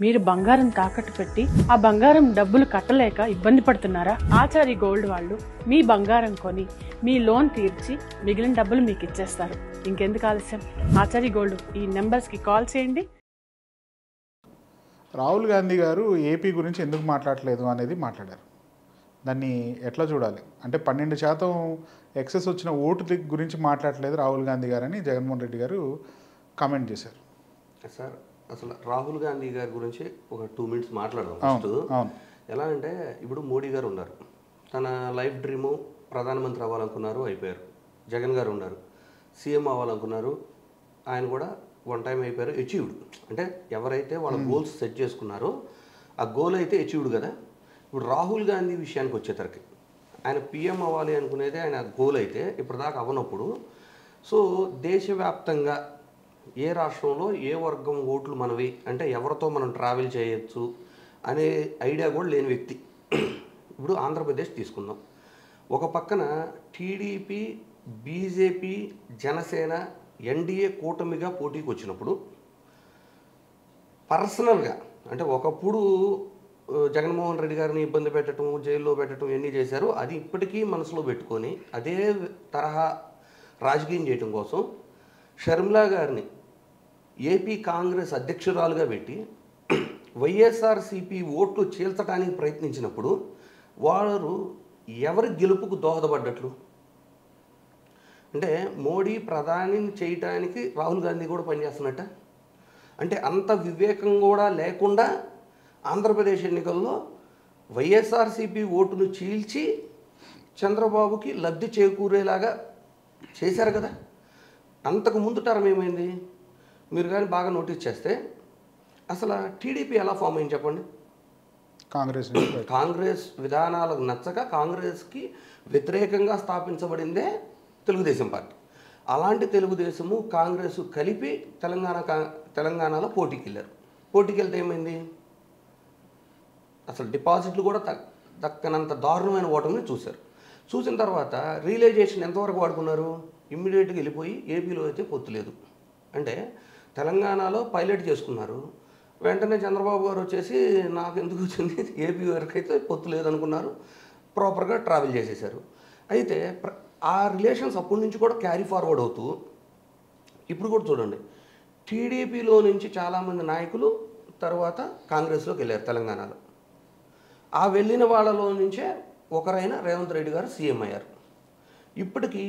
మీరు బంగారం తాకట్టు పెట్టి ఆ బంగారం డబ్బులు కట్టలేక ఇబ్బంది పడుతున్నారా? ఆచారి గోల్డ్ వాళ్ళు మీ బంగారం కొని మీ లోన్ తీర్చి మిగిలిన డబ్బులు మీకు ఇచ్చేస్తారు. ఇంకెందుకు ఆలస్యం? ఆచారి గోల్డ్ ఈ నెంబర్స్ కి కాల్ చేయండి. రాహుల్ గాంధీ గారు ఏపీ గురించి ఎందుకు మాట్లాడలేదు అనేది మాట్లాడారు. దాన్ని ఎట్లా చూడాలి అంటే 12% ఎక్సెస్ వచ్చిన ఓటు గురించి మాట్లాడలేదు రాహుల్ గాంధీ గారు అని జగన్మోహన్ రెడ్డి గారు కామెంట్ చేశారు. సార్ అసలు రాహుల్ గాంధీ గారి గురించి ఒక 2 మినిట్స్ మాట్లాడదాం. ఫస్ట్ ఎలా అంటే ఇప్పుడు మోడీ గారు ఉన్నారు, తన లైఫ్ డ్రీము ప్రధానమంత్రి అవ్వాలనుకున్నారు, అయిపోయారు. జగన్ గారు ఉన్నారు, సీఎం అవ్వాలనుకున్నారు, ఆయన కూడా 1 టైం అయిపోయారు, అచీవ్డ్. అంటే ఎవరైతే వాళ్ళ గోల్స్ సెట్ చేసుకున్నారో ఆ గోల్ అయితే అచీవ్డ్ కదా. ఇప్పుడు రాహుల్ గాంధీ విషయానికి వచ్చేసరికి ఆయన పిఎం అవ్వాలి అనుకునేది ఆయన గోల్ అయితే ఇప్పటిదాకా అవ్వనప్పుడు, సో దేశవ్యాప్తంగా ఏ రాష్ట్రంలో ఏ వర్గం ఓట్లు మనవి అంటే ఎవరితో మనం ట్రావెల్ చేయొచ్చు అనే ఐడియా కూడా లేని వ్యక్తి. ఇప్పుడు ఆంధ్రప్రదేశ్ తీసుకుందాం. ఒక పక్కన టీడీపీ, బీజేపీ, జనసేన, ఎన్డీఏ కూటమిగా పోటీకి వచ్చినప్పుడు పర్సనల్గా అంటే ఒకప్పుడు జగన్మోహన్ రెడ్డి గారిని ఇబ్బంది పెట్టడం, జైల్లో పెట్టడం ఇవన్నీ చేశారు. అది ఇప్పటికీ మనసులో పెట్టుకొని అదే తరహా రాజకీయం చేయడం కోసం షర్మిలా గారిని ఏపీ కాంగ్రెస్ అధ్యక్షురాలుగా పెట్టి వైఎస్ఆర్సీపీ ఓట్లు చీల్చడానికి ప్రయత్నించినప్పుడు వారు ఎవరి గెలుపుకు దోహదపడ్డట్లు? అంటే మోడీ ప్రధాని చేయటానికి రాహుల్ గాంధీ కూడా పనిచేస్తున్నట్ట. అంటే అంత వివేకం కూడా లేకుండా ఆంధ్రప్రదేశ్ ఎన్నికల్లో వైఎస్ఆర్సీపీ ఓటును చీల్చి చంద్రబాబుకి లబ్ధి చేకూరేలాగా చేశారు కదా. అంతకుముందు టర్మ్ ఏమైంది మీరు కానీ బాగా నోటీస్ చేస్తే అసలు టీడీపీ ఎలా ఫామ్ అయింది చెప్పండి? కాంగ్రెస్ విధానాలకు నచ్చక కాంగ్రెస్కి వ్యతిరేకంగా స్థాపించబడిందే తెలుగుదేశం పార్టీ. అలాంటి తెలుగుదేశము కాంగ్రెస్ కలిపి తెలంగాణలో పోటీకి వెళ్ళారు. పోటీకి వెళ్తే ఏమైంది? అసలు డిపాజిట్లు కూడా దక్కనంత దారుణమైన ఓటమిని చూశారు. చూసిన తర్వాత రియలైజేషన్ ఎంతవరకు వాడుకున్నారు? ఇమ్మీడియట్గా వెళ్ళిపోయి ఏపీలో అయితే పొత్తు లేదు అంటే తెలంగాణలో పైలట్ చేసుకున్నారు. వెంటనే చంద్రబాబు గారు వచ్చేసి నాకు ఎందుకు వచ్చింది ఏపీ వరకు అయితే పొత్తు లేదనుకున్నారు, ప్రాపర్గా ట్రావెల్ చేసేసారు. అయితే ఆ రిలేషన్స్ అప్పటి నుంచి కూడా క్యారీ ఫార్వర్డ్ అవుతూ ఇప్పుడు కూడా చూడండి, టీడీపీలో నుంచి చాలామంది నాయకులు తర్వాత కాంగ్రెస్లోకి వెళ్ళారు తెలంగాణలో. ఆ వెళ్ళిన వాళ్ళలో నుంచే ఒకరైన రేవంత్ రెడ్డి గారు సీఎం అయ్యారు. ఇప్పటికీ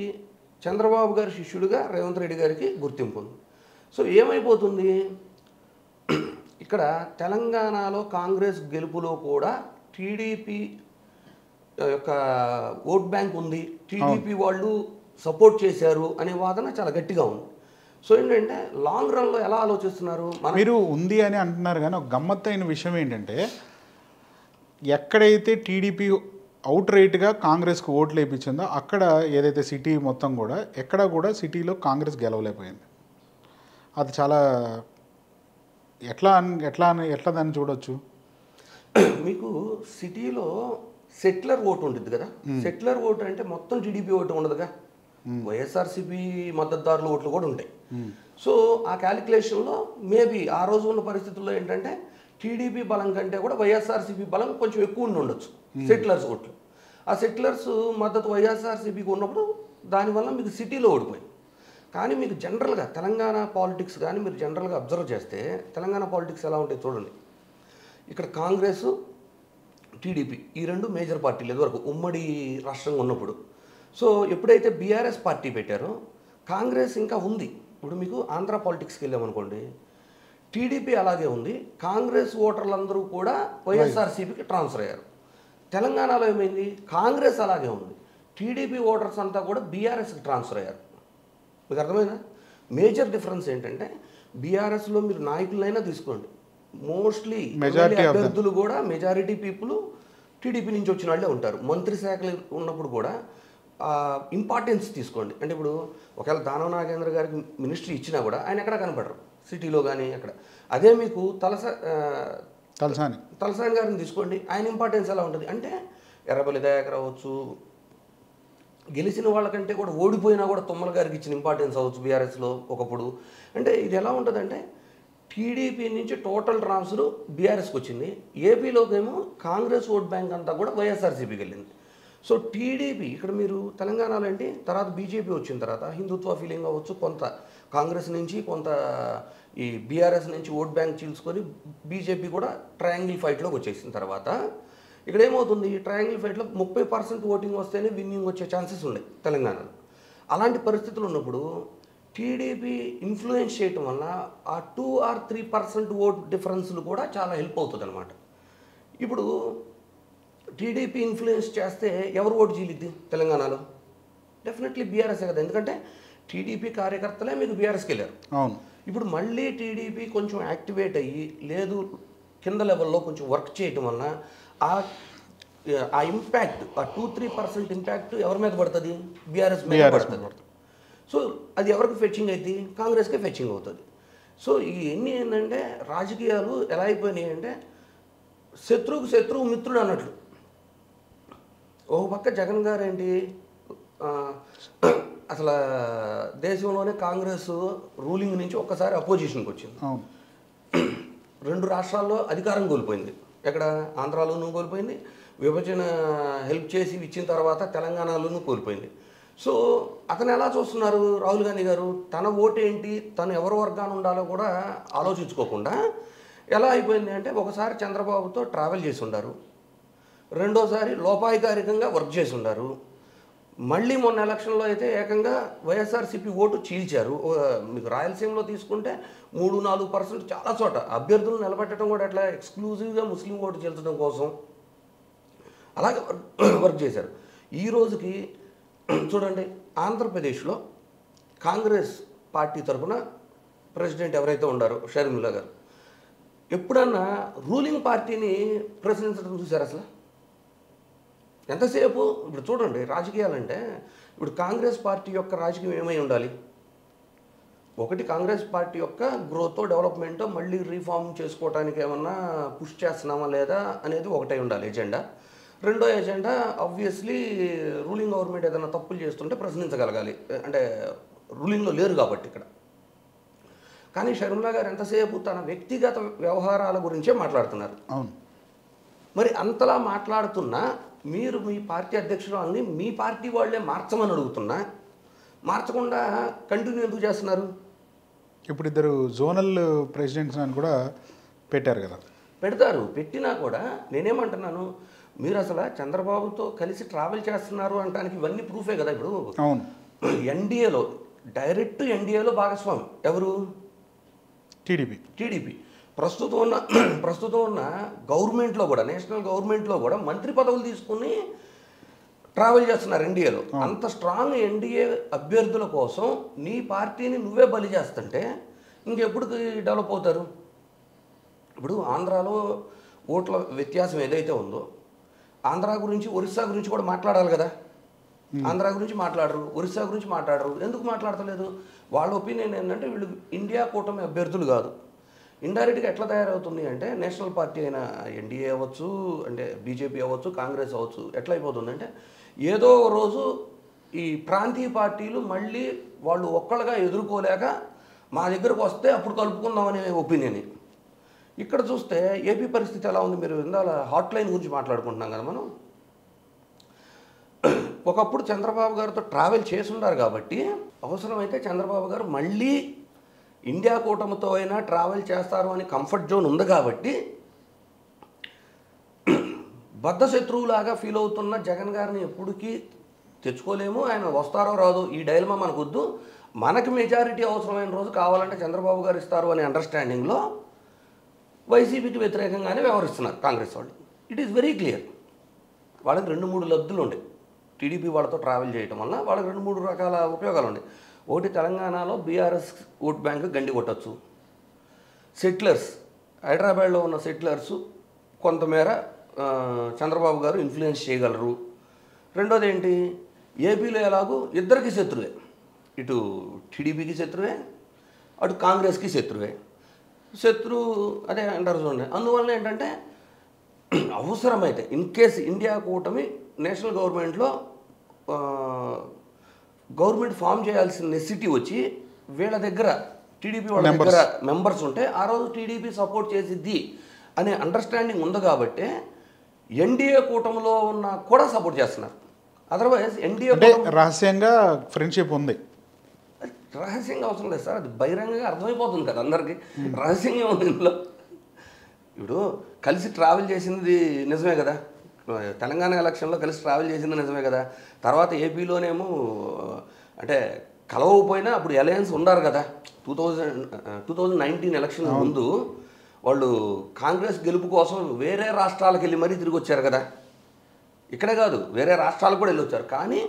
చంద్రబాబు గారి శిష్యుడిగా రేవంత్ రెడ్డి గారికి గుర్తింపు ఉంది. సో ఏమైపోతుంది ఇక్కడ తెలంగాణలో కాంగ్రెస్ గెలుపులో కూడా టీడీపీ యొక్క ఓట్ బ్యాంక్ ఉంది, టీడీపీ వాళ్ళు సపోర్ట్ చేశారు అనే వాదన చాలా గట్టిగా ఉంది. సో ఏంటంటే లాంగ్ రన్లో ఎలా ఆలోచిస్తున్నారు? మీరు ఉంది అని అంటున్నారు కానీ ఒక గమ్మత్తైన విషయం ఏంటంటే ఎక్కడైతే టీడీపీ అవుట్ రైట్గా కాంగ్రెస్కి ఓట్లు వేయించిందో అక్కడ ఏదైతే సిటీ మొత్తం కూడా ఎక్కడ కూడా సిటీలో కాంగ్రెస్ గెలవలేకపోయింది. అది చాలా ఎట్లా దాన్ని చూడొచ్చు? మీకు సిటీలో సెటిలర్ ఓటు ఉంటుంది కదా. సెటిలర్ ఓటు అంటే మొత్తం టీడీపీ ఓటు ఉండదుగా, వైఎస్ఆర్సీపీ మద్దతుదారుల ఓట్లు కూడా ఉంటాయి. సో ఆ క్యాలిక్యులేషన్లో మేబీ ఆ రోజు ఉన్న పరిస్థితుల్లో ఏంటంటే టీడీపీ బలం కంటే కూడా వైఎస్ఆర్సీపీ బలం కొంచెం ఎక్కువ ఉండి ఉండొచ్చు సెటిలర్స్ ఓట్లు. ఆ సెటిలర్స్ మద్దతు వైఎస్ఆర్సీపీకి ఉన్నప్పుడు దానివల్ల మీకు సిటీలో ఓడిపోయింది. కానీ మీకు జనరల్గా తెలంగాణ పాలిటిక్స్ కానీ మీరు జనరల్గా అబ్జర్వ్ చేస్తే తెలంగాణ పాలిటిక్స్ ఎలా ఉంటాయి చూడండి. ఇక్కడ కాంగ్రెస్, టీడీపీ ఈ రెండు మేజర్ పార్టీలు ఇదివరకు ఉమ్మడి రాష్ట్రంగా ఉన్నప్పుడు. సో ఎప్పుడైతే బీఆర్ఎస్ పార్టీ పెట్టారో కాంగ్రెస్ ఇంకా ఉంది. ఇప్పుడు మీకు ఆంధ్ర పాలిటిక్స్కి వెళ్ళామనుకోండి, టీడీపీ అలాగే ఉంది, కాంగ్రెస్ ఓటర్లందరూ కూడా వైఎస్ఆర్సీపీకి ట్రాన్స్ఫర్ అయ్యారు. తెలంగాణలో ఏమైంది? కాంగ్రెస్ అలాగే ఉంది, టీడీపీ ఓటర్స్ అంతా కూడా బీఆర్ఎస్కి ట్రాన్స్ఫర్ అయ్యారు. మీకు అర్థమైందా? మేజర్ డిఫరెన్స్ ఏంటంటే బీఆర్ఎస్లో మీరు నాయకులైనా తీసుకోండి, మోస్ట్లీ అభ్యర్థులు కూడా మెజారిటీ పీపుల్ టీడీపీ నుంచి వచ్చిన వాళ్ళే ఉంటారు. మంత్రి శాఖలు ఉన్నప్పుడు కూడా ఇంపార్టెన్స్ తీసుకోండి. అంటే ఇప్పుడు ఒకవేళ దానవ నాగేంద్ర గారికి మినిస్ట్రీ ఇచ్చినా కూడా ఆయన ఎక్కడ కనపడరు సిటీలో కానీ అక్కడ. అదే మీకు తలసాని గారిని తీసుకోండి, ఆయన ఇంపార్టెన్స్ ఎలా ఉంటుంది అంటే ఎర్రబల్లి దయాకర్ అవ్వచ్చు, గెలిచిన వాళ్ళకంటే కూడా ఓడిపోయినా కూడా తుమ్మల గారికి ఇచ్చిన ఇంపార్టెన్స్ అవ్వచ్చు బీఆర్ఎస్లో ఒకప్పుడు. అంటే ఇది ఎలా ఉంటుందంటే టీడీపీ నుంచి టోటల్ ట్రాన్స్ఫర్ బీఆర్ఎస్కి వచ్చింది. ఏపీలోకేమో కాంగ్రెస్ ఓట్ బ్యాంక్ అంతా కూడా వైఎస్ఆర్సీపీకి వెళ్ళింది. సో టీడీపీ ఇక్కడ మీరు తెలంగాణలో ఏంటి, తర్వాత బీజేపీ వచ్చిన తర్వాత హిందుత్వ ఫీలింగ్ అవ్వచ్చు, కొంత కాంగ్రెస్ నుంచి కొంత ఈ బీఆర్ఎస్ నుంచి ఓట్ బ్యాంక్ చీల్చుకొని బీజేపీ కూడా ట్రయాంగిల్ ఫైట్లోకి వచ్చేసిన తర్వాత ఇక్కడ ఏమవుతుంది, ట్రయాంగిల్ ఫైట్లో 30% ఓటింగ్ వస్తేనే విన్నింగ్ వచ్చే ఛాన్సెస్ ఉన్నాయి తెలంగాణలో. అలాంటి పరిస్థితులు ఉన్నప్పుడు టీడీపీ ఇన్ఫ్లుయెన్స్ చేయటం వల్ల ఆ 2 or 3% ఓట్ డిఫరెన్స్లు కూడా చాలా హెల్ప్ అవుతుంది అనమాట. ఇప్పుడు టీడీపీ ఇన్ఫ్లుయెన్స్ చేస్తే ఎవరు ఓటు చీలిద్ది తెలంగాణలో? డెఫినెట్లీ బీఆర్ఎస్ఏ కదా, ఎందుకంటే టీడీపీ కార్యకర్తలే మీకు బీఆర్ఎస్కి వెళ్ళారు. అవును. ఇప్పుడు మళ్ళీ టీడీపీ కొంచెం యాక్టివేట్ అయ్యి లేదు కింద లెవెల్లో కొంచెం వర్క్ చేయటం వల్ల ఆ ఇంపాక్ట్, ఆ 2-3% ఇంపాక్ట్ ఎవరి మీద పడుతుంది? బీఆర్ఎస్ మీద పడుతుంది. సో అది ఎవరికి ఫెచ్చింగ్ అవుతుంది? కాంగ్రెస్కే ఫెచ్చింగ్ అవుతుంది. సో ఇవన్నీ ఏంటంటే రాజకీయాలు ఎలా అయిపోయినాయి అంటే శత్రువుకు శత్రువు మిత్రుడు అన్నట్లు. ఒక పక్క జగన్ గారు ఏంటి, అసలు దేశంలోనే కాంగ్రెస్ రూలింగ్ నుంచి ఒక్కసారి అపోజిషన్కి వచ్చింది. 2 రాష్ట్రాల్లో అధికారం కోల్పోయింది. ఎక్కడ? ఆంధ్రాలోనూ కోల్పోయింది, విభజన హెల్ప్ చేసి ఇచ్చిన తర్వాత తెలంగాణలోనూ కోల్పోయింది. సో అతను ఎలా చూస్తున్నారు రాహుల్ గాంధీ గారు, తన ఓటు ఏంటి, తను ఎవరి వర్గాన్ని ఉండాలో కూడా ఆలోచించుకోకుండా ఎలా అయిపోయింది అంటే ఒకసారి చంద్రబాబుతో ట్రావెల్ చేసి ఉండారు, రెండోసారి లోపాయికారికంగా వర్క్ చేసి ఉండారు, మళ్ళీ మొన్న ఎలక్షన్లో అయితే ఏకంగా వైఎస్ఆర్సీపీ ఓటు చీల్చారు. మీకు రాయలసీమలో తీసుకుంటే 3-4% చాలా చోట అభ్యర్థులు నిలబెట్టడం కూడా ఎట్లా ఎక్స్క్లూజివ్గా ముస్లిం ఓటు చీల్చడం కోసం అలాగే వర్క్ చేశారు. ఈ రోజుకి చూడండి, ఆంధ్రప్రదేశ్లో కాంగ్రెస్ పార్టీ తరఫున ప్రెసిడెంట్ ఎవరైతే ఉండారో షర్మిల గారు, ఎప్పుడన్నా రూలింగ్ పార్టీని ప్రశ్నించడం చూశారు అసలు? ఎంతసేపు? ఇప్పుడు చూడండి, రాజకీయాలంటే ఇప్పుడు కాంగ్రెస్ పార్టీ యొక్క రాజకీయం ఏమై ఉండాలి? ఒకటి, కాంగ్రెస్ పార్టీ యొక్క గ్రోత్ డెవలప్మెంట్ మళ్ళీ రీఫార్మ్ చేసుకోవడానికి ఏమన్నా పుష్ చేస్తున్నామా లేదా అనేది ఒకటే ఉండాలి ఎజెండా. రెండో ఎజెండా ఆబ్వియస్లీ రూలింగ్ గవర్నమెంట్ ఏదైనా తప్పులు చేస్తుంటే ప్రశ్నించగలగాలి, అంటే రూలింగ్లో లేరు కాబట్టి ఇక్కడ. కానీ షర్మిల గారు ఎంతసేపు తన వ్యక్తిగత వ్యవహారాల గురించే మాట్లాడుతున్నారు. అవును. మరి అంతలా మాట్లాడుతున్నా మీరు మీ పార్టీ అధ్యక్షురాలని మీ పార్టీ వాళ్ళే మార్చమని అడుగుతున్నా మార్చకుండా కంటిన్యూ ఎందుకు చేస్తున్నారు? ఇప్పుడు 2 జోనల్ ప్రెసిడెంట్స్ అని కూడా పెట్టారు కదా. పెడతారు, పెట్టినా కూడా నేనేమంటున్నాను, మీరు అసలు చంద్రబాబుతో కలిసి ట్రావెల్ చేస్తున్నారు అనడానికి ఇవన్నీ ప్రూఫే కదా. ఇప్పుడు అవును, ఎన్డీఏలో డైరెక్ట్ ఎన్డీఏలో భాగస్వామి ఎవరు? టీడీపీ. ప్రస్తుతం ఉన్న గవర్నమెంట్లో కూడా, నేషనల్ గవర్నమెంట్లో కూడా మంత్రి పదవులు తీసుకుని ట్రావెల్ చేస్తున్నారు ఎన్డీఏలో. అంత స్ట్రాంగ్ ఎన్డీఏ అభ్యర్థుల కోసం నీ పార్టీని నువ్వే బలి చేస్తుంటే ఇంకెప్పుడు డెవలప్ అవుతారు? ఇప్పుడు ఆంధ్రాలో ఓట్ల వ్యత్యాసం ఏదైతే ఉందో, ఆంధ్రా గురించి ఒరిస్సా గురించి కూడా మాట్లాడాలి కదా. ఆంధ్రా గురించి మాట్లాడరు, ఒరిస్సా గురించి మాట్లాడరు. ఎందుకు మాట్లాడతలేదు? వాళ్ళ ఒపీనియన్ ఏంటంటే వీళ్ళు ఇండియా కూటమి అభ్యర్థులు కాదు. ఇండైరెక్ట్గా ఎట్లా తయారవుతుంది అంటే నేషనల్ పార్టీ అయిన ఎన్డీఏ అవ్వచ్చు, అంటే బీజేపీ అవ్వచ్చు, కాంగ్రెస్ అవ్వచ్చు, ఎట్లా అయిపోతుందంటే ఏదో రోజు ఈ ప్రాంతీయ పార్టీలు మళ్ళీ వాళ్ళు ఒక్కళ్ళగా ఎదుర్కోలేక మా దగ్గరకు వస్తే అప్పుడు కలుపుకుందామనే ఒపీనియన్. ఇక్కడ చూస్తే ఏపీ పరిస్థితి ఎలా ఉంది? మీరు ఇందాల హాట్ లైన్ గురించి మాట్లాడుకుంటున్నాం కదా మనం. ఒకప్పుడు చంద్రబాబు గారితో ట్రావెల్ చేసి ఉన్నారు కాబట్టి అవసరమైతే చంద్రబాబు గారు మళ్ళీ ఇండియా కూటమితో అయినా ట్రావెల్ చేస్తారు అని కంఫర్ట్ జోన్ ఉంది కాబట్టి బద్ధ శత్రువులాగా ఫీల్ అవుతున్న జగన్ గారిని ఎప్పటికీ తెచ్చుకోలేము. ఆయన వస్తారో రాదో ఈ డైలమా మనకొద్దు, మనకి మెజారిటీ అవసరమైన రోజు కావాలంటే చంద్రబాబు గారు ఇస్తారు అనే అండర్స్టాండింగ్లో వైసీపీకి వ్యతిరేకంగానే వ్యవహరిస్తున్నారు కాంగ్రెస్ వాళ్ళు. It is very clear. వాళ్ళకి 2-3 లబ్ధులు ఉండే టీడీపీ వాళ్ళతో ట్రావెల్ చేయడం వల్ల, వాళ్ళకి 2-3 రకాల ఉపయోగాలు ఉన్నాయి. ఒకటి, తెలంగాణలో బీఆర్ఎస్ ఓట్ బ్యాంక్ గండి కొట్టచ్చు. సెటిలర్స్, హైదరాబాద్లో ఉన్న సెటిలర్స్ కొంతమేర చంద్రబాబు గారు ఇన్ఫ్లుయెన్స్ చేయగలరు. రెండోది ఏంటి, ఏపీలో ఎలాగూ ఇద్దరికి శత్రువే, ఇటు టీడీపీకి శత్రువే, అటు కాంగ్రెస్కి శత్రువే. అదే అంటారు చూడండి. అందువల్ల ఏంటంటే అవసరమైతే ఇన్ కేస్ ఇండియా కూటమి నేషనల్ గవర్నమెంట్లో గవర్నమెంట్ ఫామ్ చేయాల్సిన నెసిటీ వచ్చి వీళ్ళ దగ్గర టీడీపీ వాళ్ళ దగ్గర మెంబర్స్ ఉంటే ఆ రోజు టీడీపీ సపోర్ట్ చేసిద్ది అనే అండర్స్టాండింగ్ ఉంది కాబట్టి ఎన్డీఏ కూటమిలో ఉన్న కూడా సపోర్ట్ చేస్తున్నారు. అదర్వైజ్ ఎన్డీఏ రహస్యంగా ఫ్రెండ్షిప్ ఉంది. రహస్యంగా అవసరం లేదు సార్, అది బహిరంగంగా అర్థమైపోతుంది కదా అందరికీ. రహస్యంగా ఉంది ఇందులో. ఇప్పుడు కలిసి ట్రావెల్ చేసింది నిజమే కదా, తెలంగాణ ఎలక్షన్లో కలిసి ట్రావెల్ చేసింది నిజమే కదా. తర్వాత ఏపీలోనేమో అంటే కలవకపోయినా అప్పుడు అలయన్స్ ఉన్నారు కదా. 2019 ఎలక్షన్ ముందు వాళ్ళు కాంగ్రెస్ గెలుపు కోసం వేరే రాష్ట్రాలకు వెళ్ళి మరీ తిరిగి వచ్చారు కదా. ఇక్కడే కాదు వేరే రాష్ట్రాలకు కూడా వెళ్ళొచ్చారు. కానీ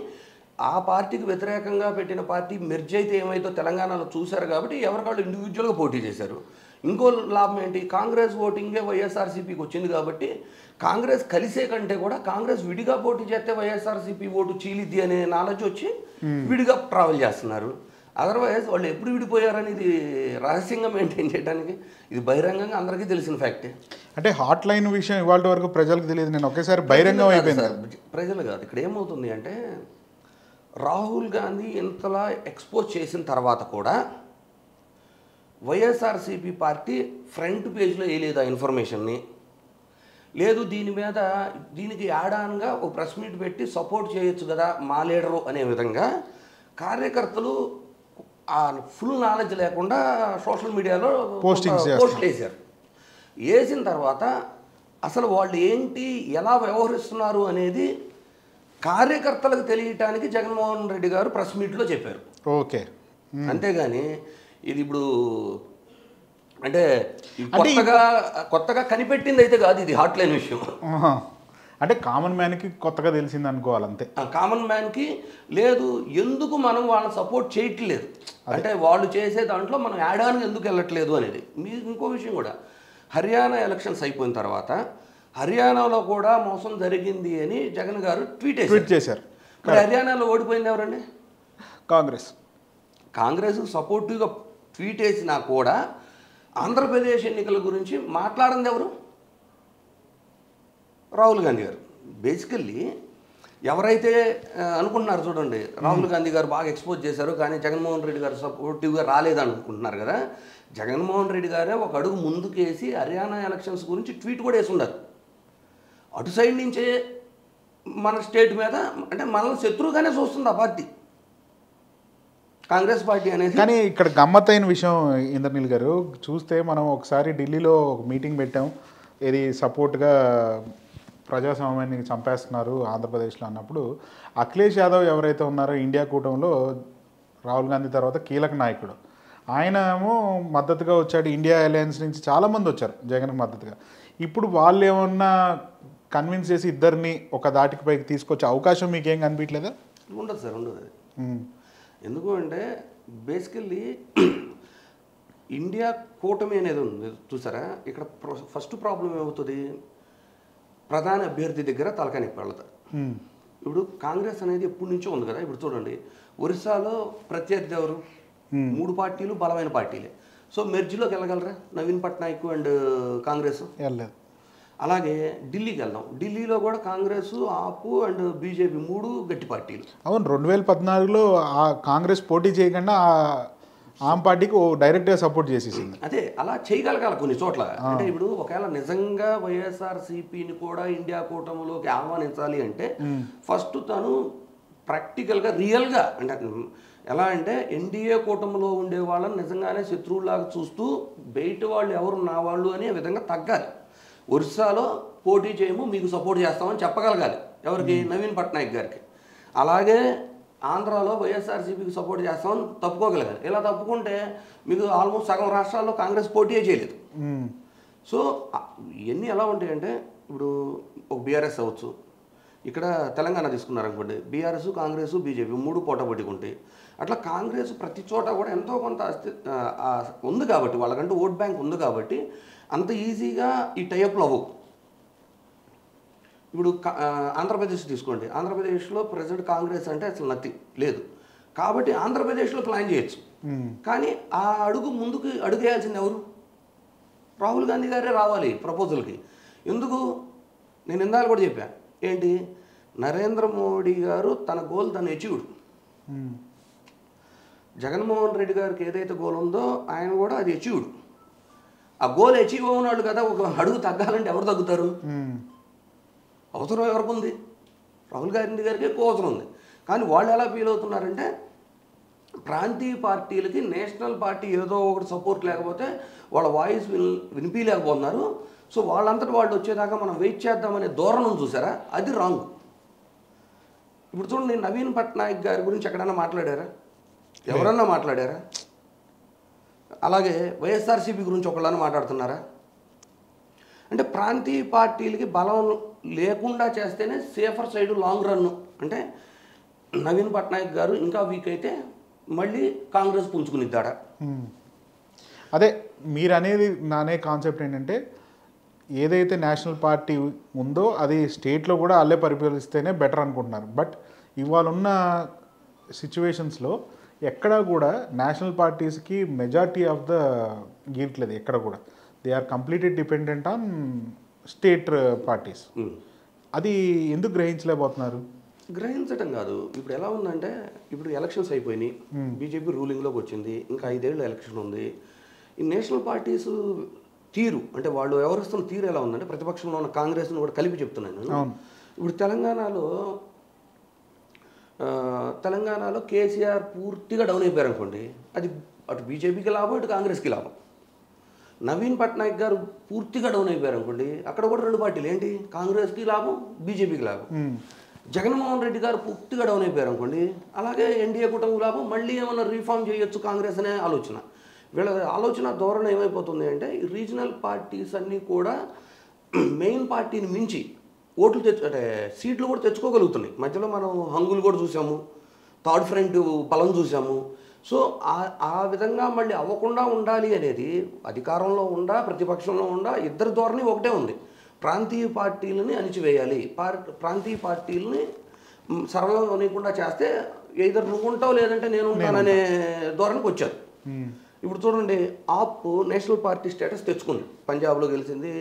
ఆ పార్టీకి వ్యతిరేకంగా పెట్టిన పార్టీ మెర్జ్ అయితే ఏమైతే తెలంగాణలో చూశారు కాబట్టి ఎవరికాళ్ళు ఇండివిజువల్గా పోటీ చేశారు. ఇంకో లాభం ఏంటి, కాంగ్రెస్ ఓటింగే వైఎస్ఆర్సీపీకి వచ్చింది కాబట్టి కాంగ్రెస్ కలిసే కంటే కూడా కాంగ్రెస్ విడిగా పోటీ చేస్తే వైఎస్ఆర్సీపీ ఓటు చీలిద్ది అనే నాలెడ్జ్ వచ్చి విడిగా ట్రావెల్ చేస్తున్నారు. అదర్వైజ్ వాళ్ళు ఎప్పుడు విడిపోయారనేది రహస్యంగా మెయింటైన్ చేయడానికి ఇది బహిరంగంగా అందరికీ తెలిసిన ఫ్యాక్టే. అంటే హాట్ లైన్ విషయం ఇవాళ వరకు ప్రజలకు తెలియదు, నేను ఒకేసారి బహిరంగం అయిపోయింది. ప్రజలు కాదు, ఇక్కడ ఏమవుతుంది అంటే రాహుల్ గాంధీ ఇంతలా ఎక్స్పోజ్ చేసిన తర్వాత కూడా వైఎస్ఆర్సీపీ పార్టీ ఫ్రంట్ పేజ్లో వేయలేదు ఆ ఇన్ఫర్మేషన్ని. లేదు దీనికి యాడాన్గా ఒక ప్రెస్ మీట్ పెట్టి సపోర్ట్ చేయొచ్చు కదా మా లీడరు అనే విధంగా కార్యకర్తలు ఆ ఫుల్ నాలెడ్జ్ లేకుండా సోషల్ మీడియాలో పోస్టులు వేశారు. వేసిన తర్వాత అసలు వాళ్ళు ఏంటి ఎలా వ్యవహరిస్తున్నారు అనేది కార్యకర్తలకు తెలియటానికి జగన్మోహన్ రెడ్డి గారు ప్రెస్ మీట్లో చెప్పారు. ఓకే, అంతేగాని ఇది ఇప్పుడు అంటే కొత్తగా కనిపెట్టింది అయితే కాదు ఇది హాట్ లైన్ విషయం. అంటే కామన్ మ్యాన్కి కొత్తగా తెలిసింది అనుకోవాలి అంతే. కామన్ మ్యాన్కి లేదు, ఎందుకు మనం వాళ్ళని సపోర్ట్ చేయట్లేదు అంటే వాళ్ళు చేసే దాంట్లో మనం యాడ్ ఆన్ ఎందుకు వెళ్ళట్లేదు అనేది. మీకు ఇంకో విషయం కూడా, హర్యానా ఎలక్షన్స్ అయిపోయిన తర్వాత హర్యానాలో కూడా మోసం జరిగింది అని జగన్ గారు ట్వీట్ చేశారు. మరి హర్యానాలో ఓడిపోయింది ఎవరండి? కాంగ్రెస్ సపోర్టివ్గా ట్వీట్ వేసినా కూడా ఆంధ్రప్రదేశ్ ఎన్నికల గురించి మాట్లాడింది ఎవరు? రాహుల్ గాంధీ గారు. బేసికల్లీ ఎవరైతే అనుకుంటున్నారు చూడండి, రాహుల్ గాంధీ గారు బాగా ఎక్స్పోజ్ చేశారు కానీ జగన్మోహన్ రెడ్డి గారు సపోర్టివ్గా రాలేదనుకుంటున్నారు కదా. జగన్మోహన్ రెడ్డి గారే ఒక అడుగు ముందుకేసి హర్యానా ఎలక్షన్స్ గురించి ట్వీట్ కూడా వేసి ఉన్నారు. అటు సైడ్ నుంచే మన స్టేట్ మీద అంటే మనల్ని శత్రువుగానే చూస్తుంది ఆ పార్టీ, కాంగ్రెస్ పార్టీ అనేది. కానీ ఇక్కడ గమ్మత్తైన విషయం ఇంద్రనీల్ గారు, చూస్తే మనం ఒకసారి ఢిల్లీలో ఒక మీటింగ్ పెట్టాం, ఇది సపోర్ట్గా ప్రజాస్వామ్యాన్ని చంపేస్తున్నారు ఆంధ్రప్రదేశ్లో అన్నప్పుడు అఖిలేష్ యాదవ్ ఎవరైతే ఉన్నారో ఇండియా కూటమిలో రాహుల్ గాంధీ తర్వాత కీలక నాయకుడు, ఆయన ఏమో మద్దతుగా వచ్చాడు. ఇండియా అలయన్స్ నుంచి చాలామంది వచ్చారు జగన్కి మద్దతుగా. ఇప్పుడు వాళ్ళు ఏమన్నా కన్విన్స్ చేసి ఇద్దరిని ఒక దాటికి పైకి తీసుకొచ్చే అవకాశం మీకేం కనిపించలేదా? ఉండదు సార్, ఉండదు. ఎందుకు అంటే బేసికల్లీ ఇండియా కూటమి అనేది ఉంది చూసారా, ఇక్కడ ఫస్ట్ ప్రాబ్లం ఏమవుతుంది, ప్రధాన అభ్యర్థి దగ్గర తలకానికి వెళ్తారు. ఇప్పుడు కాంగ్రెస్ అనేది ఎప్పటి నుంచో ఉంది కదా. ఇప్పుడు చూడండి, ఒరిస్సాలో ప్రత్యర్థి ఎవరు? 3 పార్టీలు బలమైన పార్టీలే. సో మెర్జ్లోకి వెళ్ళగలరా నవీన్ పట్నాయక్ అండ్ కాంగ్రెస్? వెళ్ళలేదు. అలాగే ఢిల్లీకి వెళ్దాం, ఢిల్లీలో కూడా కాంగ్రెస్, ఆపు అండ్ బీజేపీ 3 గట్టి పార్టీలు. అవును, 2014లో ఆ కాంగ్రెస్ పోటీ చేయకుండా ఆమ్ పార్టీకి డైరెక్ట్గా సపోర్ట్ చేసేసింది. అదే అలా చేయగలగాలి కొన్ని చోట్ల. అంటే ఇప్పుడు ఒకవేళ నిజంగా వైఎస్ఆర్సీపీని కూడా ఇండియా కూటమిలోకి ఆహ్వానించాలి అంటే ఫస్ట్ తను ప్రాక్టికల్గా రియల్గా అంటే ఎలా అంటే ఎన్డీఏ కూటమిలో ఉండే వాళ్ళని నిజంగానే శత్రువులాగా చూస్తూ బయట వాళ్ళు ఎవరు నా వాళ్ళు అనే విధంగా తగ్గాలి. ఒరిస్సాలో పోటీ చేయము, మీకు సపోర్ట్ చేస్తామని చెప్పగలగాలి ఎవరికి? నవీన్ పట్నాయక్ గారికి. అలాగే ఆంధ్రాలో వైఎస్ఆర్సీపీకి సపోర్ట్ చేస్తామని తప్పుకోగలగాలి. ఇలా తప్పుకుంటే మీకు ఆల్మోస్ట్ సగం రాష్ట్రాల్లో కాంగ్రెస్ పోటీయే చేయలేదు. సో ఇవన్నీ ఎలా ఉంటాయంటే ఇప్పుడు ఒక బీఆర్ఎస్ అవ్వచ్చు, ఇక్కడ తెలంగాణ తీసుకున్నారనుకోండి, బీఆర్ఎస్, కాంగ్రెస్, బీజేపీ 3 పోటాపోటీగా ఉంటాయి. అట్లా కాంగ్రెస్ ప్రతి చోట కూడా ఎంతో కొంత ఉంది కాబట్టి, వాళ్ళకంటూ ఓట్ బ్యాంక్ ఉంది కాబట్టి అంత ఈజీగా ఈ టైప్లు అవ్వవు. ఇప్పుడు ఆంధ్రప్రదేశ్ తీసుకోండి, ఆంధ్రప్రదేశ్లో ప్రజెంట్ కాంగ్రెస్ అంటే అసలు నథింగ్ లేదు కాబట్టి ఆంధ్రప్రదేశ్లో ప్లాన్ చేయొచ్చు. కానీ ఆ అడుగు ముందుకు అడుగేయాల్సింది ఎవరు? రాహుల్ గాంధీ గారే రావాలి ప్రపోజల్కి. ఎందుకు? నేను ఇందాక కూడా చెప్పాను ఏంటి, నరేంద్ర మోడీ గారు తన గోల్ తను అచీవ్డ్. జగన్మోహన్ రెడ్డి గారికి ఏదైతే గోల్ ఉందో ఆయన కూడా అది అచీవ్డ్. ఆ గోల్ అచీవ్ అవునాడు కదా, ఒక అడుగు తగ్గాలంటే ఎవరు తగ్గుతారు? అవసరం ఎవరికి ఉంది? రాహుల్ గాంధీ గారికి ఎక్కువ అవసరం ఉంది. కానీ వాళ్ళు ఎలా ఫీల్ అవుతున్నారంటే ప్రాంతీయ పార్టీలకి నేషనల్ పార్టీ ఏదో ఒకటి సపోర్ట్ లేకపోతే వాళ్ళ వాయిస్ వినిపించలేకపోతున్నారు. సో వాళ్ళంతటి వాళ్ళు వచ్చేదాకా మనం వెయిట్ చేద్దామనే ధోరణం చూసారా, అది రాంగ్. ఇప్పుడు చూడండి, నవీన్ పట్నాయక్ గారి గురించి ఎక్కడైనా మాట్లాడారా? ఎవరన్నా మాట్లాడారా? అలాగే వైఎస్ఆర్సీపీ గురించి ఒకళ్ళని మాట్లాడుతున్నారా? అంటే ప్రాంతీయ పార్టీలకి బలం లేకుండా చేస్తేనే సేఫర్ సైడ్ లాంగ్ రన్. అంటే నవీన్ పట్నాయక్ గారు ఇంకా వీక్ అయితే మళ్ళీ కాంగ్రెస్ పుంజుకునిద్దాడా? అదే మీరు అనేది నానే కాన్సెప్ట్ ఏంటంటే ఏదైతే నేషనల్ పార్టీ ఉందో అది స్టేట్లో కూడా అల్లే పరిపాలిస్తేనే బెటర్ అనుకుంటున్నారు. బట్ ఇవాళ ఉన్న సిచ్యువేషన్స్లో ఎక్కడా కూడా నేషనల్ పార్టీస్కి మెజారిటీ ఆఫ్ ద గీట్లేదు ఎక్కడ కూడా. They are completely dependent on state parties. అది ఎందుకు గ్రహించలేకపోతున్నారు? గ్రహించటం కాదు, ఇప్పుడు ఎలా ఉందంటే ఇప్పుడు ఎలక్షన్స్ అయిపోయినాయి, బీజేపీ రూలింగ్లోకి వచ్చింది, ఇంకా 5 ఏళ్ళు ఎలక్షన్ ఉంది. ఈ నేషనల్ పార్టీస్ తీరు అంటే వాళ్ళు వ్యవహరిస్తున్న తీరు ఎలా ఉందంటే ప్రతిపక్షంలో ఉన్న కాంగ్రెస్ను కూడా కలిపి చెప్తున్నాను. ఇప్పుడు తెలంగాణలో కేసీఆర్ పూర్తిగా డౌన్ అయిపోయారు అనుకోండి, అది అటు బీజేపీకి లాభం, ఇటు కాంగ్రెస్కి లాభం. నవీన్ పట్నాయక్ గారు పూర్తిగా డౌన్ అయిపోయారు అనుకోండి, అక్కడ కూడా 2 పార్టీలు ఏంటి, కాంగ్రెస్కి లాభం, బీజేపీకి లాభం. జగన్మోహన్ రెడ్డి గారు పూర్తిగా డౌన్ అయిపోయారు అనుకోండి, అలాగే ఎన్డీఏ కూటమి లాభం, మళ్ళీ ఏమైనా రీఫార్మ్ చేయొచ్చు కాంగ్రెస్ అనే ఆలోచన. వీళ్ళ ఆలోచన ధోరణి ఏమైపోతుంది అంటే రీజనల్ పార్టీస్ అన్నీ కూడా మెయిన్ పార్టీని మించి ఓట్లు అంటే సీట్లు కూడా తెచ్చుకోగలుగుతున్నాయి. మధ్యలో మనం హంగులు కూడా చూసాము, థర్డ్ ఫ్రంట్ బలం చూసాము. సో ఆ విధంగా మళ్ళీ అవ్వకుండా ఉండాలి అనేది అధికారంలో ఉండా ప్రతిపక్షంలో ఉండా ఇద్దరి ధోరణి ఒకటే ఉంది. ప్రాంతీయ పార్టీలని అణిచివేయాలి, ప్రాంతీయ పార్టీలని సర్వనీయకుండా చేస్తే ఎయిదర్ నువ్వు ఉంటావు లేదంటే నేను ఉంటాననే ధోరణికి వచ్చారు. ఇప్పుడు చూడండి, ఆప్ నేషనల్ పార్టీ స్టేటస్ తెచ్చుకుంది. పంజాబ్లో గెలిచింది,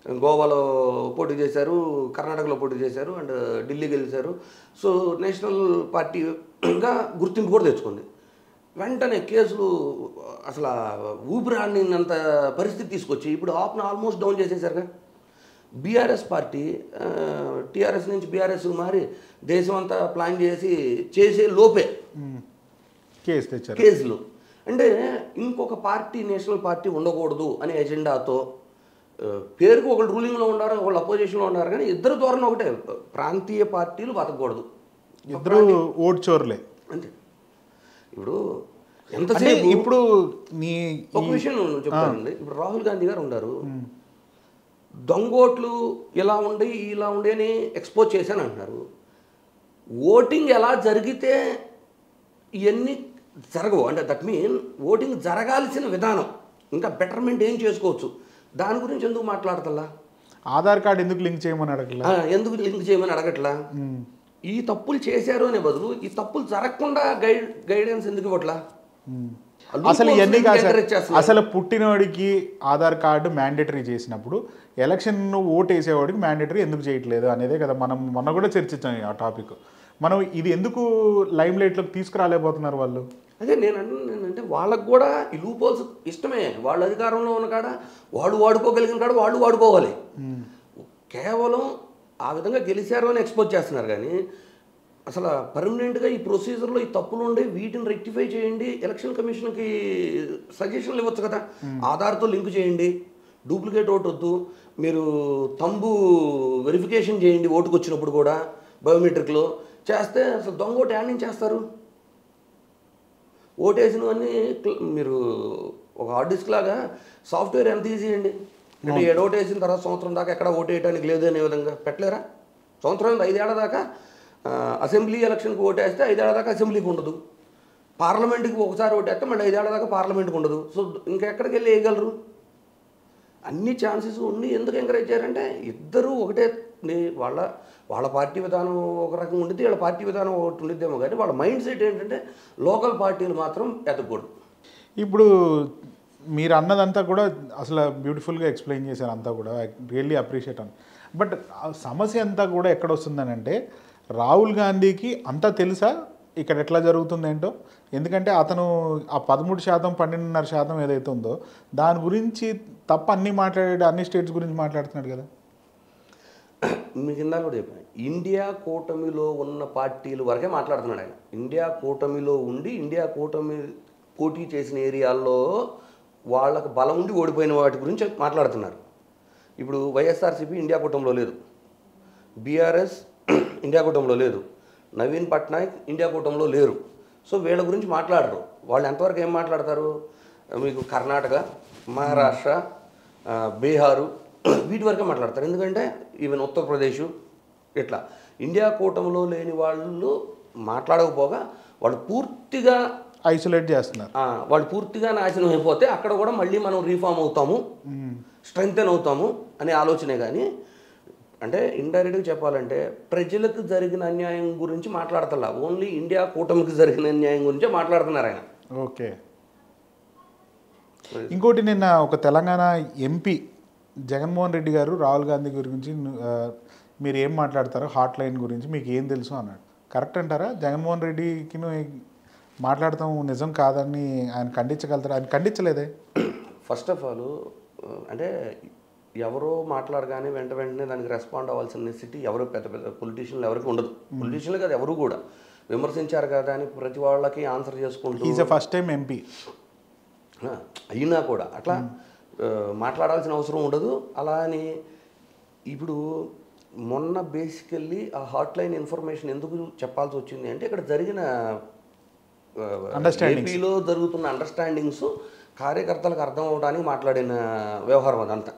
గోవాలో పోటీ చేశారు, కర్ణాటకలో పోటీ చేశారు, అండ్ ఢిల్లీ గెలిచారు. సో నేషనల్ పార్టీగా గుర్తింపు కూడా తెచ్చుకుంది. వెంటనే కేసులు అసలు ఊపిరాడినంత పరిస్థితి తీసుకొచ్చి ఇప్పుడు ఆప్ను ఆల్మోస్ట్ డౌన్ చేసేసారుగా. బీఆర్ఎస్ పార్టీ టీఆర్ఎస్ నుంచి బీఆర్ఎస్ మారి దేశం అంతా ప్లాన్ చేసే లోపే కేసులు. అంటే ఇంకొక పార్టీ నేషనల్ పార్టీ ఉండకూడదు అనే ఎజెండాతో పేరుకు ఒకళ్ళు రూలింగ్లో ఉన్నారు, ఒకళ్ళు అపోజిషన్లో ఉన్నారు, కానీ ఇద్దరు ధోరణి ఒకటే, ప్రాంతీయ పార్టీలు బతకూడదు, ఇద్దరు ఓట్ చోర్లే అంతే. ఇప్పుడు ఎంతసేపు ఇప్పుడు ఒక విషయం చెప్తానండి. ఇప్పుడు రాహుల్ గాంధీ గారు ఉన్నారు, దొంగోట్లు ఇలా ఉండి అని ఎక్స్పోజ్ చేశాను అంటున్నారు. ఓటింగ్ ఎలా జరిగితే ఇవన్నీ జరగవు అంటే దట్ మీన్ ఓటింగ్ జరగాల్సిన విధానం ఇంకా బెటర్మెంట్ ఏం చేసుకోవచ్చు, దాని గురించి ఎందుకు మాట్లాడతల్లా? ఆధార్ కార్డు ఎందుకు లింక్ చేయమని అడగట్లా? ఎందుకు లింక్ చేయమని అడగట్లా? ఈ తప్పులు చేశారు అనే బదులు ఈ తప్పులు జరగకుండా గైడెన్స్ ఎందుకు ఇవ్వట్లా? అసలు ఇవన్నీ కాదు. అసలు పుట్టినవాడికి ఆధార్ కార్డు మ్యాండేటరీ చేసినప్పుడు ఎలక్షన్ ఓటు వేసేవాడికి మ్యాండేటరీ ఎందుకు చేయట్లేదు అనేదే కదా మనం మొన్న కూడా చర్చించాం ఆ టాపిక్. మనం ఇది ఎందుకు లైమ్ లైట్లోకి తీసుకురాలేకపోతున్నారు వాళ్ళు? అదే నేను అంటే వాళ్ళకు కూడా ఈ లూపోల్స్ ఇష్టమే. వాళ్ళ అధికారంలో ఉన్న కాడ వాడు వాడుకోగలిగిన కాడ వాళ్ళు వాడుకోవాలి. కేవలం ఆ విధంగా గెలిచారు అని ఎక్స్పోజ్ చేస్తున్నారు. కానీ అసలు పర్మనెంట్గా ఈ ప్రొసీజర్లో ఈ తప్పులు ఉండే వీటిని రెక్టిఫై చేయండి, ఎలక్షన్ కమిషన్కి సజెషన్లు ఇవ్వచ్చు కదా. ఆధార్తో లింక్ చేయండి, డూప్లికేట్ ఓటు వద్దు, మీరు తంబు వెరిఫికేషన్ చేయండి ఓటుకు వచ్చినప్పుడు కూడా బయోమెట్రిక్లో చేస్తే అసలు దొంగ ఓటు యాడ్ నుంచి చేస్తారు. ఓటేసినవన్నీ మీరు ఒక హార్డ్ డిస్క్ లాగా సాఫ్ట్వేర్ ఎంత ఈజీ అండి అంటే 7 ఓటు వేసిన తర్వాత సంవత్సరం దాకా ఎక్కడ ఓటు వేయడానికి లేదు అనే విధంగా పెట్టలేరా? సంవత్సరం 5 ఏళ్ల దాకా అసెంబ్లీ ఎలక్షన్కి ఓటేస్తే 5 ఏళ్ల దాకా అసెంబ్లీకి ఉండదు, పార్లమెంట్కి ఒకసారి ఓటేస్తే మళ్ళీ 5 ఏళ్ల దాకా పార్లమెంట్కి ఉండదు. సో ఇంకెక్కడికి వెళ్ళి వేయగలరు? అన్ని ఛాన్సెస్ ఉండి ఎందుకు ఎంకరేజ్ చేయారంటే ఇద్దరు ఒకటే, వాళ్ళ పార్టీ విధానం ఒక రకంగా ఉండిద్ది, వాళ్ళ పార్టీ విధానం ఒకటి ఉండిద్దేమో, కానీ వాళ్ళ మైండ్ సెట్ ఏంటంటే లోకల్ పార్టీలు మాత్రం ఎదగకూడదు. ఇప్పుడు మీరు అన్నదంతా కూడా అసలు బ్యూటిఫుల్గా ఎక్స్ప్లెయిన్ చేశారు అంతా కూడా, రియల్లీ అప్రిషియేట్ అని. బట్ సమస్య అంతా కూడా ఎక్కడ వస్తుందని అంటే రాహుల్ గాంధీకి అంతా తెలుసా ఇక్కడ ఎట్లా జరుగుతుంది ఏంటో. ఎందుకంటే అతను ఆ 13%, 12.5% ఏదైతే ఉందో దాని గురించి తప్ప అన్ని మాట్లాడాడు, అన్ని స్టేట్స్ గురించి మాట్లాడుతున్నాడు కదా. మీకు ఇందాక కూడా చెప్పాను, ఇండియా కూటమిలో ఉన్న పార్టీల వరకే మాట్లాడుతున్నాడు ఆయన. ఇండియా కూటమిలో ఉండి ఇండియా కూటమి పోటీ చేసిన ఏరియాల్లో వాళ్ళకు బలం ఉండి ఓడిపోయిన వాటి గురించి మాట్లాడుతున్నారు. ఇప్పుడు వైఎస్ఆర్సీపీ ఇండియా కూటమిలో లేదు, బీఆర్ఎస్ ఇండియా కూటమిలో లేదు, నవీన్ పట్నాయక్ ఇండియా కూటమిలో లేరు. సో వీళ్ళ గురించి మాట్లాడరు. వాళ్ళు ఎంతవరకు ఏం మాట్లాడతారు, మీకు కర్ణాటక, మహారాష్ట్ర, బీహారు వీటి వరకే మాట్లాడతారు. ఎందుకంటే ఈవెన్ ఉత్తరప్రదేశ్ ఇట్లా ఇండియా కూటమిలో లేని వాళ్ళు మాట్లాడకపోగా వాళ్ళు పూర్తిగా ఐసోలేట్ చేస్తున్నారు. వాళ్ళు పూర్తిగా నాశనం అయిపోతే అక్కడ కూడా మళ్ళీ మనం రీఫార్మ్ అవుతాము, స్ట్రెంగ్తెన్ అవుతాము అనే ఆలోచనే. కానీ అంటే ఇండైరెక్ట్గా చెప్పాలంటే ప్రజలకు జరిగిన అన్యాయం గురించి మాట్లాడతలా, ఓన్లీ ఇండియా కూటమికి జరిగిన అన్యాయం గురించే మాట్లాడుతున్నారు ఆయన. ఓకే. ఇంకోటి, నిన్న ఒక తెలంగాణ ఎంపీ జగన్మోహన్ రెడ్డి గారు రాహుల్ గాంధీ గురించి మీరు ఏం మాట్లాడతారో హాట్ లైన్ గురించి మీకు ఏం తెలుసు అన్నాడు. కరెక్ట్ అంటారా? జగన్మోహన్ రెడ్డికి మాట్లాడతాం నిజం కాదని ఆయన ఖండించగలుగుతారు? ఆయన ఖండించలేదే. ఫస్ట్ ఆఫ్ ఆల్ అంటే ఎవరో మాట్లాడగానే వెంటనే దానికి రెస్పాండ్ అవ్వాల్సిన నెసిటీ ఎవరు పెద్ద పెద్ద పొలిటీషియన్లు ఎవరికి ఉండదు. పొలిటీషియన్లు కదా, ఎవరు కూడా విమర్శించారు కదా అని ప్రతి వాళ్ళకి ఆన్సర్ చేసుకుంటూ is a first time MP అయినా కూడా అట్లా మాట్లాడాల్సిన అవసరం ఉండదు. అలా అని ఇప్పుడు మొన్న బేసికల్లీ ఆ హాట్ లైన్ ఇన్ఫర్మేషన్ ఎందుకు చెప్పాల్సి వచ్చింది అంటే ఇక్కడ జరిగిన ఏపీలో జరుగుతున్న అండర్స్టాండింగ్స్ కార్యకర్తలకు అర్థం అవడానికి మాట్లాడిన వ్యవహారం అదంతా.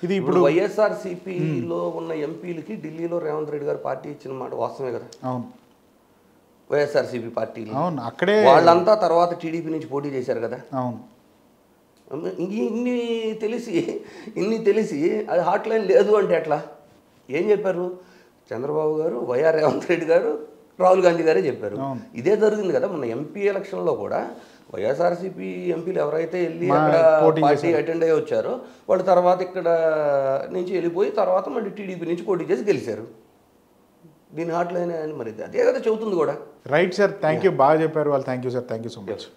ఇది ఇప్పుడు వైఎస్ఆర్సీపీలో ఉన్న ఎంపీలకి ఢిల్లీలో రేవంత్ రెడ్డి గారు పార్టీ ఇచ్చిన మాట వాస్తవమే కదా. అవును, వైఎస్ఆర్సీపీ పార్టీలు అవును, అక్కడే వాళ్ళంతా తర్వాత టీడీపీ నుంచి పోటీ చేశారు కదా. అవును, ఇన్ని తెలిసి అది హాట్ లైన్ లేదు అంటే ఎట్లా? ఏం చెప్పారు చంద్రబాబు గారు, వైఆర్ రేవంత్ రెడ్డి గారు, రాహుల్ గాంధీ గారే చెప్పారు. ఇదే జరిగింది కదా మొన్న ఎంపీ ఎలక్షన్లో కూడా. వైఎస్ఆర్సీపీ ఎంపీలు ఎవరైతే వెళ్ళి అక్కడ పార్టీ అటెండ్ అయ్యి వచ్చారో వాళ్ళు తర్వాత ఇక్కడ నుంచి వెళ్ళిపోయి తర్వాత మళ్ళీ టీడీపీ నుంచి పోటీ చేసి గెలిచారు. దీని హాట్ లైన్ అని మరి అదే కదా చెబుతుంది కూడా. రైట్ సార్, థ్యాంక్ యూ, బాగా చెప్పారు వాళ్ళు. Thank you sir, thank you so much.